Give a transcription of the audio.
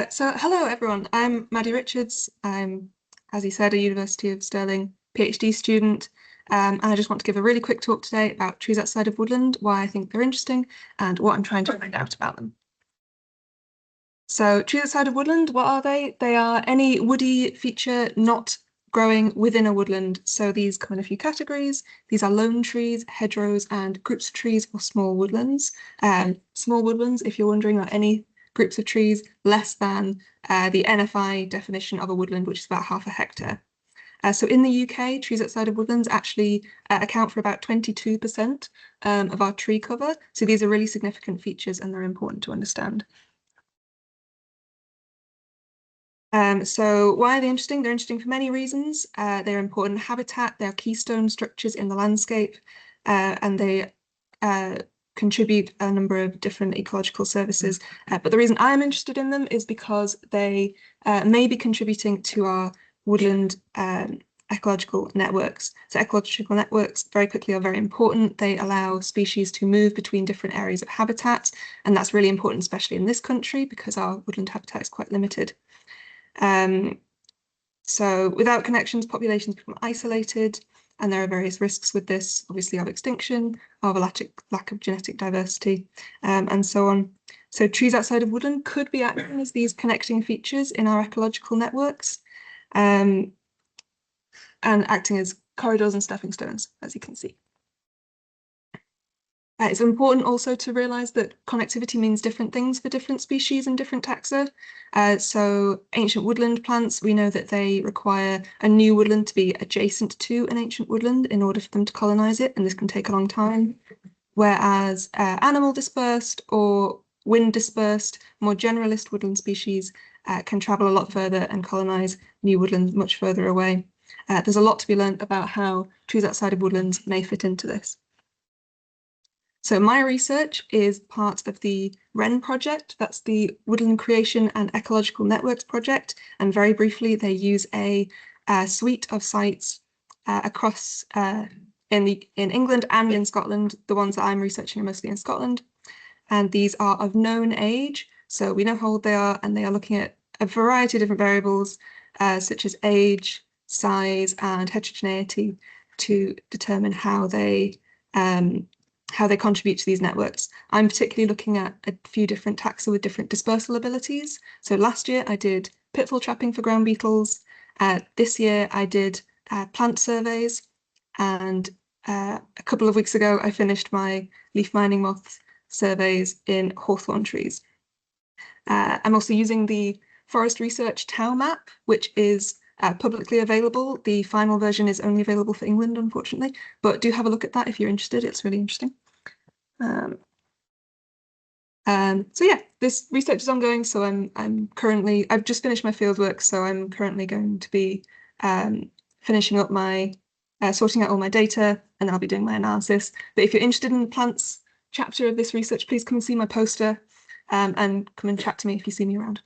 So hello everyone, I'm Maddie Richards. I'm, as he said, a University of Stirling PhD student, and I just want to give a really quick talk today about trees outside of woodland, why I think they're interesting, and what I'm trying to find out about them. So trees outside of woodland, what are they? They are any woody feature not growing within a woodland. So these come in a few categories. These are lone trees, hedgerows, and groups of trees or small woodlands. Small woodlands, if you're wondering, are any groups of trees less than the NFI definition of a woodland, which is about half a hectare. So in the UK, trees outside of woodlands actually account for about 22% of our tree cover. So these are really significant features and they're important to understand. So why are they interesting? They're interesting for many reasons. They're important habitat, they're keystone structures in the landscape, and they contribute a number of different ecological services. But the reason I'm interested in them is because they may be contributing to our woodland ecological networks. So ecological networks, very quickly, are very important. They allow species to move between different areas of habitat, and that's really important, especially in this country, because our woodland habitat is quite limited. So without connections, populations become isolated, and there are various risks with this, obviously of extinction, of a lack of genetic diversity, and so on. So trees outside of woodland could be acting as these connecting features in our ecological networks, and acting as corridors and stepping stones, as you can see. It's important also to realise that connectivity means different things for different species and different taxa. So ancient woodland plants, we know that they require a new woodland to be adjacent to an ancient woodland in order for them to colonise it, and this can take a long time. Whereas animal dispersed or wind dispersed, more generalist woodland species can travel a lot further and colonise new woodlands much further away. There's a lot to be learned about how trees outside of woodlands may fit into this. So my research is part of the WREN project, that's the Woodland Creation and Ecological Networks project, and very briefly they use a suite of sites across in England and in Scotland. The ones that I'm researching are mostly in Scotland, and these are of known age, so we know how old they are, and they are looking at a variety of different variables such as age, size, and heterogeneity to determine how they contribute to these networks. I'm particularly looking at a few different taxa with different dispersal abilities. So last year I did pitfall trapping for ground beetles. This year I did plant surveys, and a couple of weeks ago I finished my leaf mining moth surveys in hawthorn trees. I'm also using the Forest Research Tau map, which is publicly available. The final version is only available for England, unfortunately, but do have a look at that if you're interested. It's really interesting. So yeah, this research is ongoing. So I've just finished my fieldwork, so I'm currently going to be finishing up my sorting out all my data, and I'll be doing my analysis. But if you're interested in the plants chapter of this research, please come and see my poster, and come and chat to me if you see me around.